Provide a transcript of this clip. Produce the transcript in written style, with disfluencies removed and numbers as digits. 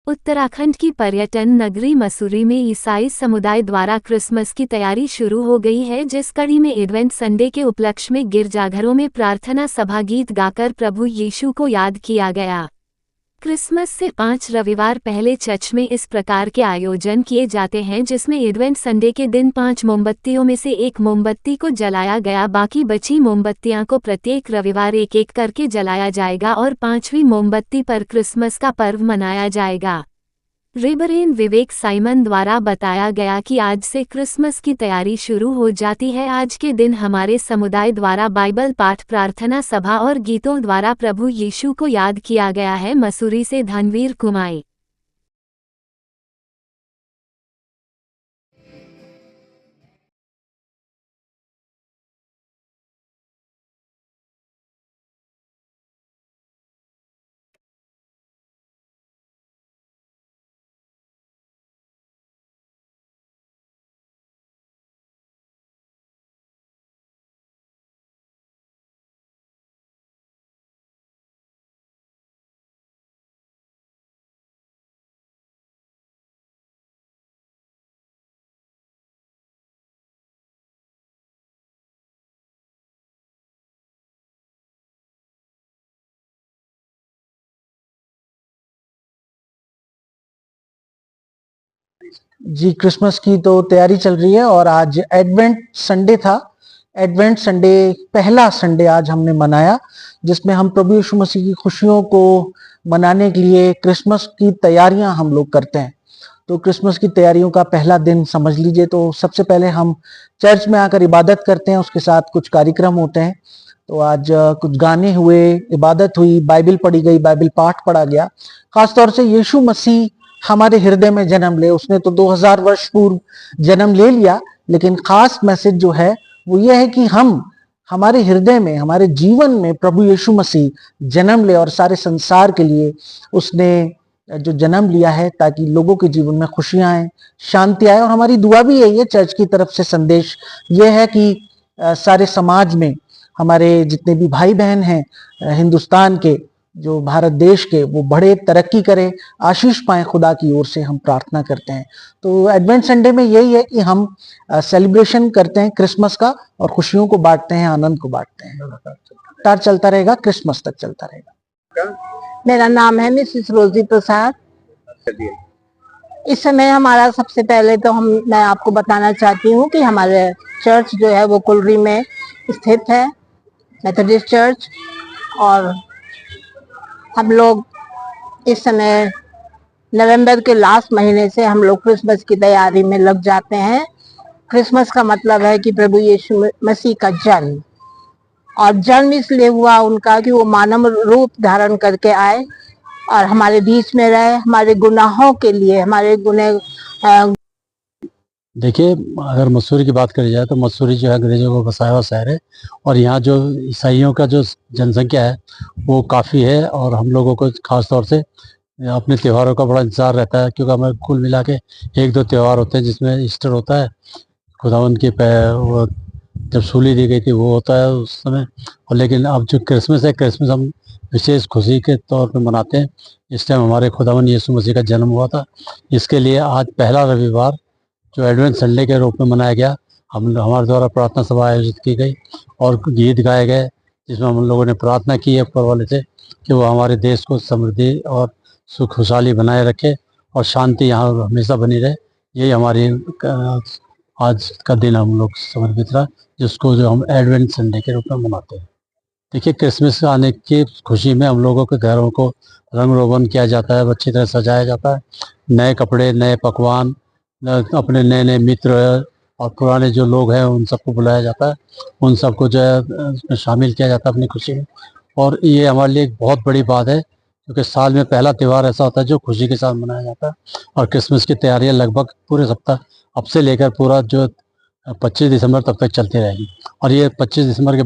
उत्तराखंड की पर्यटन नगरी मसूरी में ईसाई समुदाय द्वारा क्रिसमस की तैयारी शुरू हो गई है, जिस कड़ी में एडवेंट संडे के उपलक्ष्य में गिरजाघरों में प्रार्थना सभा गीत गाकर प्रभु यीशु को याद किया गया। क्रिसमस से 5 रविवार पहले चर्च में इस प्रकार के आयोजन किए जाते हैं, जिसमें एडवेंट संडे के दिन 5 मोमबत्तियों में से एक मोमबत्ती को जलाया गया, बाकी बची मोमबत्तियां को प्रत्येक रविवार एक एक करके जलाया जाएगा और 5वीं मोमबत्ती पर क्रिसमस का पर्व मनाया जाएगा। रेबरेन विवेक साइमन द्वारा बताया गया कि आज से क्रिसमस की तैयारी शुरू हो जाती है। आज के दिन हमारे समुदाय द्वारा बाइबल पाठ, प्रार्थना सभा और गीतों द्वारा प्रभु यीशु को याद किया गया है। मसूरी से धनवीर कुमाई। जी, क्रिसमस की तो तैयारी चल रही है और आज एडवेंट संडे था। एडवेंट संडे पहला संडे आज हमने मनाया, जिसमें हम प्रभु यीशु मसीह की खुशियों को मनाने के लिए क्रिसमस की तैयारियां हम लोग करते हैं। तो क्रिसमस की तैयारियों का पहला दिन समझ लीजिए, तो सबसे पहले हम चर्च में आकर इबादत करते हैं, उसके साथ कुछ कार्यक्रम होते हैं। तो आज कुछ गाने हुए, इबादत हुई, बाइबल पढ़ी गई, बाइबल पाठ पढ़ा गया। खासतौर से यीशु मसीह हमारे हृदय में जन्म ले, उसने तो 2000 वर्ष पूर्व जन्म ले लिया, लेकिन खास मैसेज जो है वो ये है कि हम हमारे हृदय में, हमारे जीवन में प्रभु यीशु मसीह जन्म ले और सारे संसार के लिए उसने जो जन्म लिया है, ताकि लोगों के जीवन में खुशियां आए, शांति आए। और हमारी दुआ भी यही है, चर्च की तरफ से संदेश ये है कि सारे समाज में हमारे जितने भी भाई बहन हैं हिंदुस्तान के, जो भारत देश के, वो बड़े तरक्की करें, आशीष पाएं, खुदा की ओर से हम प्रार्थना करते हैं। तो एडवेंट संडे में यही है कि हम सेलिब्रेशन करते हैं क्रिसमस का और खुशियों को बांटते हैं, आनंद को बांटते हैं। लगातार चलता रहेगा, क्रिसमस तक चलता रहेगा। मेरा नाम है मिसेस रोजी प्रसाद। इस समय हमारा सबसे पहले तो मैं आपको बताना चाहती हूँ कि हमारे चर्च जो है वो कुलरी में स्थित है, मेथोडिस्ट चर्च। और हम लोग इस समय नवंबर के लास्ट महीने से हम लोग क्रिसमस की तैयारी में लग जाते हैं। क्रिसमस का मतलब है कि प्रभु यीशु मसीह का जन्म, और जन्म इसलिए हुआ उनका कि वो मानव रूप धारण करके आए और हमारे बीच में रहे, हमारे गुनाहों के लिए, हमारे गुनाह। देखिए, अगर मसूरी की बात करी जाए तो मसूरी जो है अंग्रेजों को बसाया हुआ शहर है, और यहाँ जो ईसाइयों का जो जनसंख्या है वो काफ़ी है। और हम लोगों को ख़ास तौर से अपने त्योहारों का बड़ा इंतजार रहता है, क्योंकि हमें कुल मिला के 1-2 त्यौहार होते हैं, जिसमें ईस्टर होता है, खुदावंद की वो जब सूली दी गई थी वो होता है उस समय। और लेकिन अब जो क्रिसमस है, क्रिसमस हम विशेष खुशी के तौर पे मनाते हैं। इस टाइम हमारे खुदावंद यीशु मसीह का जन्म हुआ था, इसके लिए आज पहला रविवार जो एडवेंट संडे के रूप में मनाया गया, हमारे द्वारा प्रार्थना सभा आयोजित की गई और गीत गाए गए, जिसमें हम लोगों ने प्रार्थना की है ऊपर वाले से कि वो हमारे देश को समृद्धि और सुख खुशहाली बनाए रखे और शांति यहाँ हमेशा बनी रहे। यही हमारी आज का दिन हम लोग समर्पित रहा, जिसको जो हम एडवेंट संडे के रूप में मनाते हैं। देखिए, क्रिसमस आने की खुशी में हम लोगों के घरों को रंग रोगन किया जाता है, अच्छी तरह सजाया जाता है, नए कपड़े, नए पकवान, अपने नए नए मित्र और पुराने जो लोग हैं उन सबको बुलाया जाता है, उन सबको जो है उसमें शामिल किया जाता है अपनी खुशी में। और ये हमारे लिए एक बहुत बड़ी बात है, क्योंकि साल में पहला त्यौहार ऐसा होता है जो खुशी के साथ मनाया जाता है। और क्रिसमस की तैयारियां लगभग पूरे सप्ताह, अब से लेकर पूरा जो 25 दिसंबर तक चलती रहेगी। और ये 25 दिसंबर के